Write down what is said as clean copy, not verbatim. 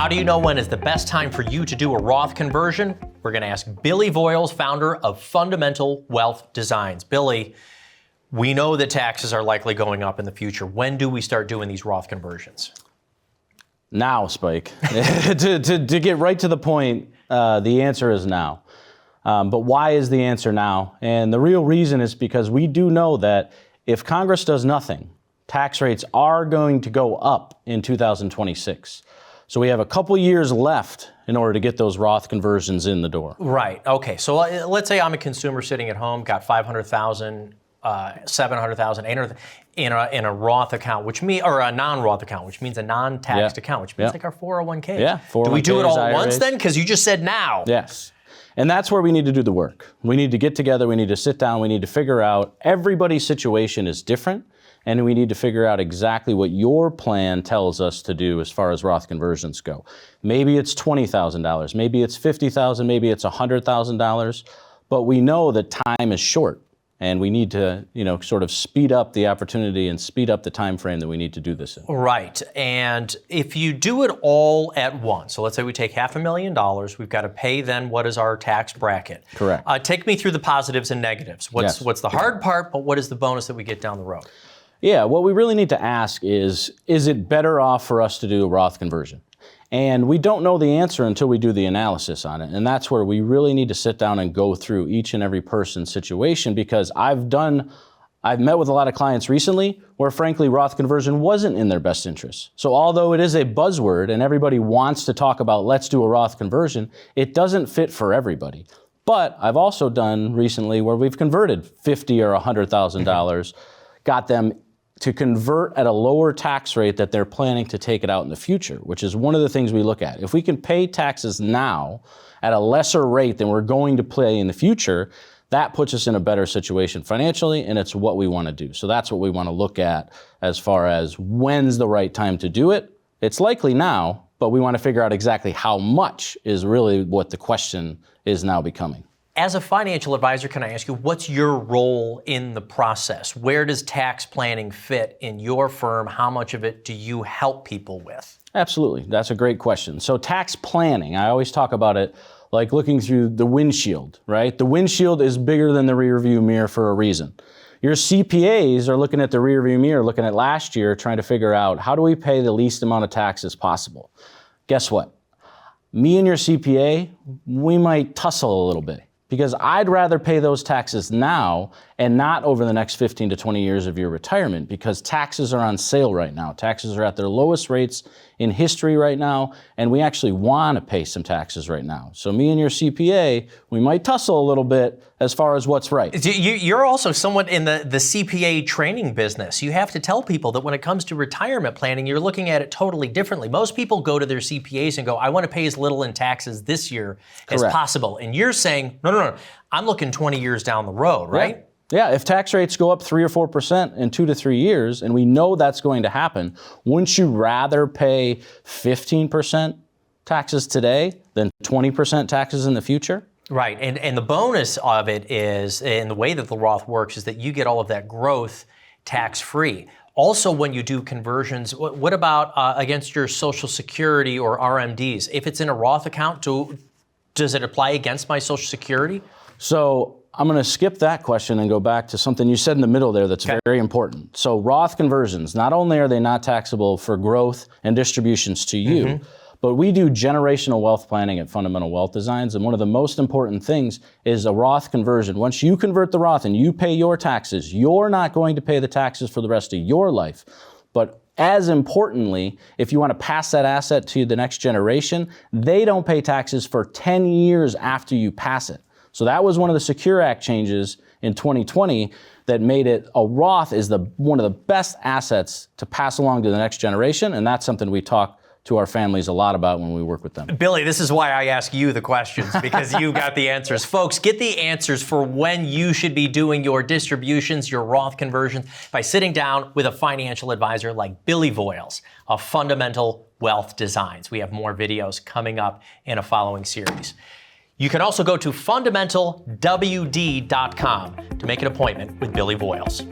How do you know when is the best time for you to do a Roth conversion? We're going to ask Billy Voyles, founder of Fundamental Wealth Designs. Billy, we know that taxes are likely going up in the future. When do we start doing these Roth conversions? Now, Spike. to get right to the point, the answer is now. But why is the answer now? And the real reason is because we do know that if Congress does nothing, tax rates are going to go up in 2026. So we have a couple years left in order to get those Roth conversions in the door. Right. Okay. So let's say I'm a consumer sitting at home, got $500,000, $700,000, $800,000 in a Roth account, which means, or a non-Roth account, which means a non-taxed account, which means like our 401k. Yeah. 401ks, do we do it all at IRAs. once then? Because you just said now. Yes. And that's where we need to do the work. We need to get together. We need to sit down. We need to figure out everybody's situation is different. And we need to figure out exactly what your plan tells us to do as far as Roth conversions go. Maybe it's $20,000, maybe it's $50,000, maybe it's $100,000, but we know that time is short and we need to, sort of speed up the opportunity and speed up the time frame that we need to do this in. Right. And if you do it all at once, so let's say we take $500,000, we've got to pay then what is our tax bracket? Correct. Take me through the positives and negatives. What's the hard part, but what is the bonus that we get down the road? Yeah, what we really need to ask is it better off for us to do a Roth conversion? And we don't know the answer until we do the analysis on it. And that's where we really need to sit down and go through each and every person's situation, because I've met with a lot of clients recently where frankly Roth conversion wasn't in their best interest. So although it is a buzzword and everybody wants to talk about let's do a Roth conversion, it doesn't fit for everybody. But I've also done recently where we've converted $50,000 or $100,000, got them to convert at a lower tax rate that they're planning to take it out in the future, which is one of the things we look at. If we can pay taxes now at a lesser rate than we're going to pay in the future, that puts us in a better situation financially, and it's what we want to do. So that's what we want to look at as far as when's the right time to do it. It's likely now, but we want to figure out exactly how much is really what the question is now becoming. As a financial advisor, can I ask you, what's your role in the process? Where does tax planning fit in your firm? How much of it do you help people with? Absolutely. That's a great question. So tax planning, I always talk about it like looking through the windshield, right? The windshield is bigger than the rear view mirror for a reason. Your CPAs are looking at the rear view mirror, looking at last year, trying to figure out how do we pay the least amount of taxes possible? Guess what? Me and your CPA, we might tussle a little bit, because I'd rather pay those taxes now and not over the next 15 to 20 years of your retirement, because taxes are on sale right now. Taxes are at their lowest rates in history right now, and we actually want to pay some taxes right now. So me and your CPA, we might tussle a little bit as far as what's right. You're also somewhat in the CPA training business. You have to tell people that when it comes to retirement planning, you're looking at it totally differently. Most people go to their CPAs and go, I want to pay as little in taxes this year as possible. And you're saying, no, I'm looking 20 years down the road, right? Yeah, if tax rates go up 3 or 4% in 2 to 3 years, and we know that's going to happen, wouldn't you rather pay 15% taxes today than 20% taxes in the future? Right, and the bonus of it is, and the way that the Roth works, is that you get all of that growth tax-free. Also, when you do conversions, what about against your Social Security or RMDs? If it's in a Roth account, does it apply against my Social Security? So I'm going to skip that question and go back to something you said in the middle there that's very important. So Roth conversions, not only are they not taxable for growth and distributions to you, but we do generational wealth planning at Fundamental Wealth Designs, and one of the most important things is a Roth conversion. Once you convert the Roth and you pay your taxes, you're not going to pay the taxes for the rest of your life. But as importantly, if you want to pass that asset to the next generation, they don't pay taxes for 10 years after you pass it. So that was one of the Secure Act changes in 2020 that made it a Roth is one of the best assets to pass along to the next generation, and that's something we talk to our families a lot about when we work with them. Billy, this is why I ask you the questions, because you got the answers. Folks, get the answers for when you should be doing your distributions, your Roth conversions, by sitting down with a financial advisor like Billy Voyles of Fundamental Wealth Designs. We have more videos coming up in a following series. You can also go to fundamentalwd.com to make an appointment with Billy Voyles.